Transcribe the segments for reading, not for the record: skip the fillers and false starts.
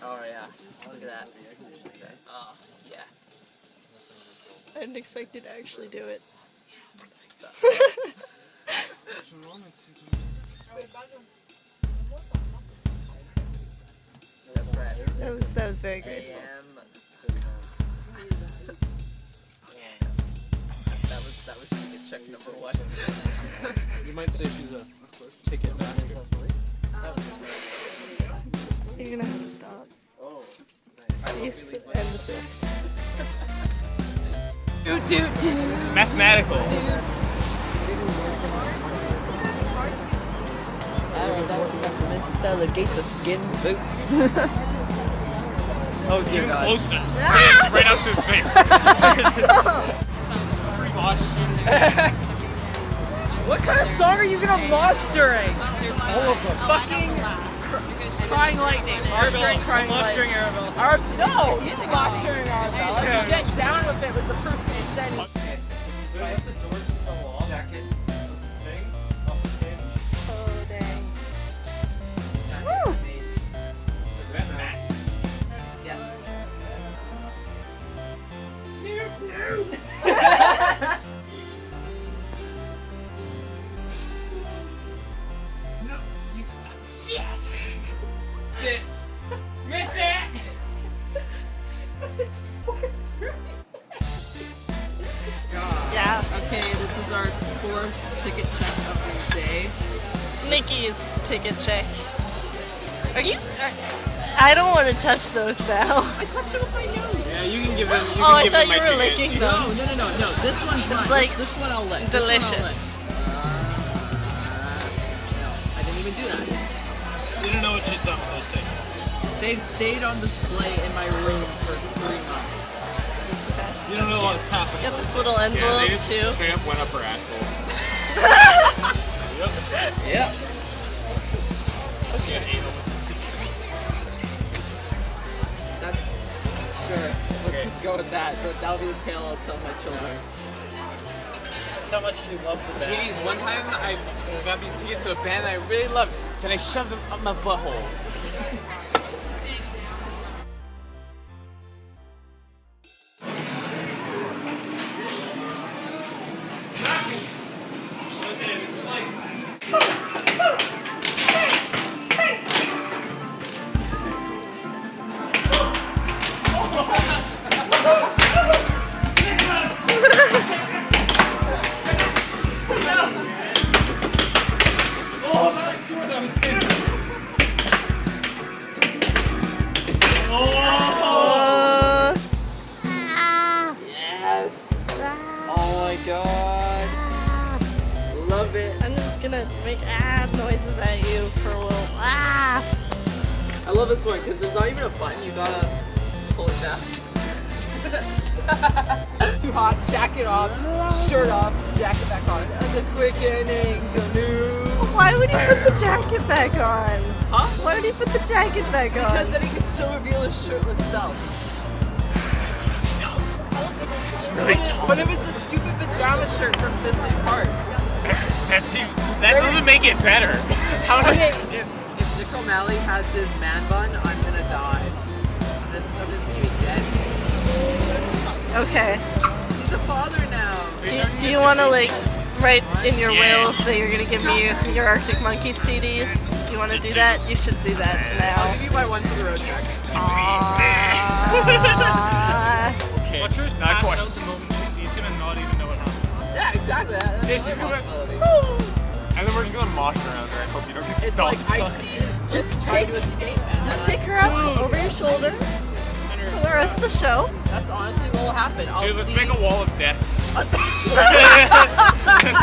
Oh yeah, look at that. Oh yeah. I didn't expect you to actually do it. That's right. That was very graceful. That was ticket check number 1. You might say she's a ticket master. You're gonna have to stop. Oh, Cease and desist. Mathematical. Alright, that one's got some interstellar gates of skin boots. Oh, get closer. Right up to his face. Free mosh. What kind of song are you gonna mosh during? All of them. Fucking Crying Lightning. Mosh during Crying Lightning. No, you can mosh during Arbel. Like, you get down with it with the person who's standing. Okay, this is why if the doors fell off. Jacket. Thing off the stage. Oh dang. Mats. Yes. No, you yes. Sit. Miss it. Yeah. Okay, this is our 4th ticket check of the day. Nikki's ticket check. Are you? I don't want to touch those now. I touched it with my nose. Yeah, you can give them. You Oh, can I give thought them my you were ticket. licking No, them. no. This one's mine. like this one I'll lick. Delicious. No, I didn't even do that. You don't know what she's done with those tickets. They've stayed on display in my room for 3 months. You don't know what's happening. Got this little Yeah, envelope they just too. straight up went up her asshole. Yep. Yep. She had anal with That's sure. Let's just go with that. That'll be the tale I'll tell my children. That's how much she loved the band. Ladies, one time I got these tickets to a band I really loved, then I shoved them up my butthole. Yes. Oh my god. Love it. I'm just gonna make noises at you for a little. I love this one because there's not even a button. You gotta pull it down. Too hot. Jacket off. Shirt off. Jacket back on. The quickening canoe. Why would he put the jacket back on? Huh? Why would he put the jacket back on? Because then he can still reveal his shirtless self. It's really tall. But it was a stupid pajama shirt from Finley Park. That doesn't make it better. How does Okay, if Nick O'Malley has his man bun, I'm gonna die. I'm just even dead. Okay. He's a father now. Do you want to like write in your will that you're gonna give me your Arctic Monkeys CDs? Do you want to do that? You should do that I'll now. give you my one for the road jacket. Okay. Watch her pass out the moment she sees him and not even know what happened. Yeah, exactly. That's Yeah, she's gonna- responsibility. And then we're just gonna mosh around her. I hope you don't get It's stopped. like I see his just trying to escape. Just pick her up over your shoulder for the rest of the show. That's honestly what will happen. I'll Dude, let's see. make a wall of death. Let's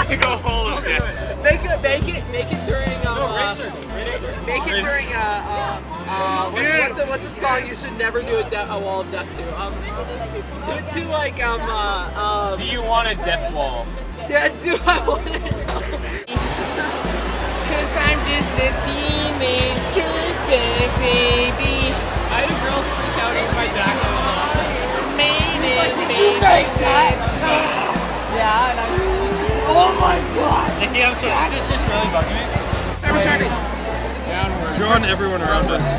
make a wall of death. Make it during make it Race. during what's a song you should never do a wall of death to? Do it to like Do you want a death wall? yeah, do I want it? Cause I'm just a teenage baby. I had a girl freak out over my jacket. It was awesome. Did you make that? Yeah, and I oh my god! Nikki, I'm sorry, this is just really bugging me. Every Chinese. Drawing everyone around us.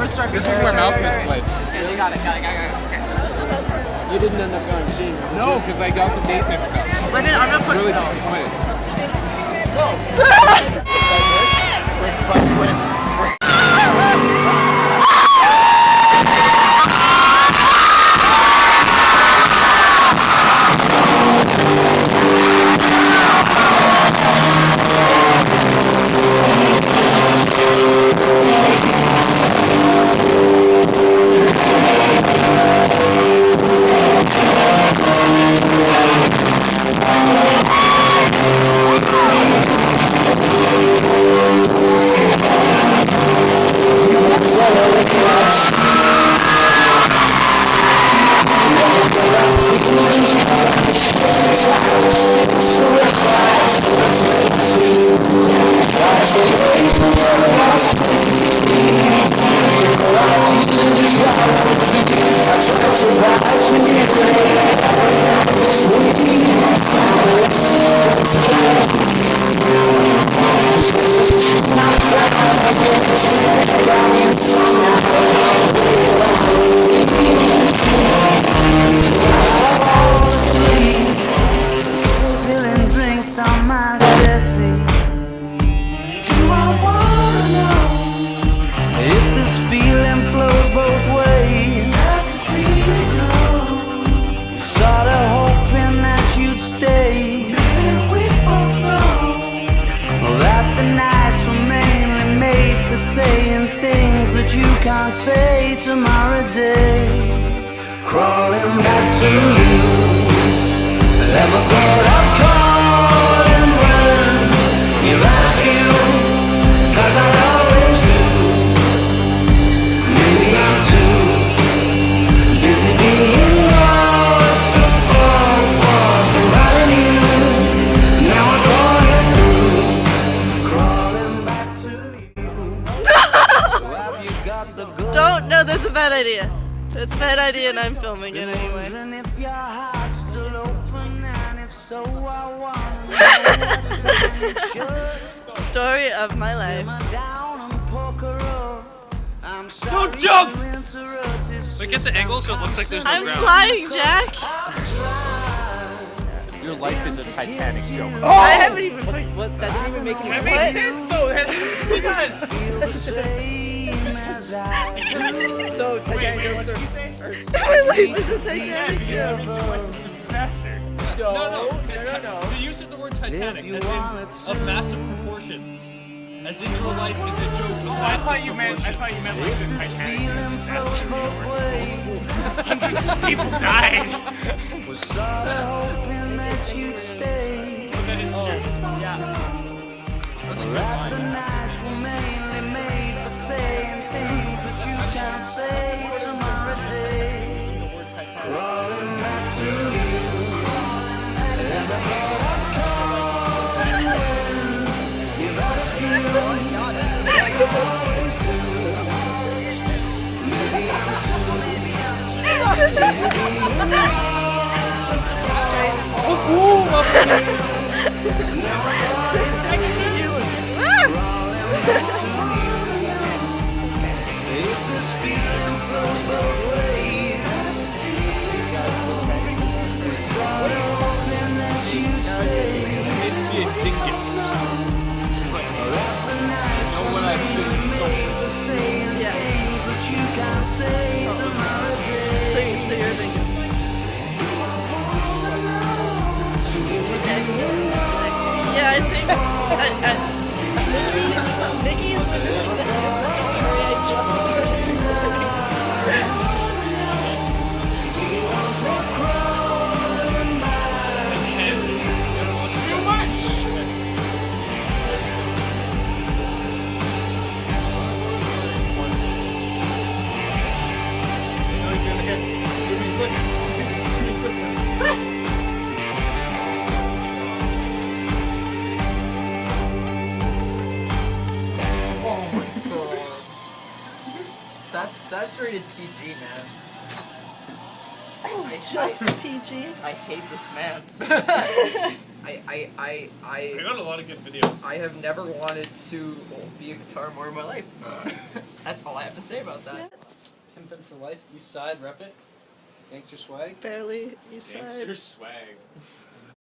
Where's Strike? This is where Malcolm is played. Yeah, you got it. Okay. You didn't end up going seeing it. No, because I got the date mixed up. Lyndon, I'm not putting Really no. disappointed. Spilling drinks on my settee. Do I wanna know if this feeling flows both ways? Sad to see you go. Sorta hoping that you'd stay. Baby, we both know that the nights were mainly made for saying things that you can't say tomorrow day. Crawling back to you. Never thought I'd call and run. You've had a few, 'cause I always do. Maybe I'm too busy being lost to fall for somebody new. Now I thought it through. Crawling back to you. Have you got the good? Don't. No, that's a bad idea. That's a bad idea, and I'm filming it anyway. Wondering if your heart's still open, and if so, I wanna know. Story of my life. Don't jump! Look at the angle so it looks like there's no I'm ground. flying, Jack. Your life is a Titanic joke. I haven't even. What? That didn't even make any That sense. makes sense though. It does. So Titanic jokes are My life is a Yeah, Titanic. because that means your life is a disaster. no. The use of the word Titanic as in of massive proportions. As in your life is a joke of I massive thought you meant like proportions. the Titanic was a disaster. Hundreds of people died. But that is true. Yeah. That's a good line. Using the word Titanic. Maybe be a dingus. But you know when I've been insulted. Yeah. Say your dingus. Yeah, I think Nikki is finishing the story I just That's rated PG, man. just PG. I hate this man. I I got a lot of good video. have never wanted to be a guitar more in my life. That's all I have to say about that. Pimpin' for life, East Side, rep it. Gangster swag. Barely East Side. Gangster swag.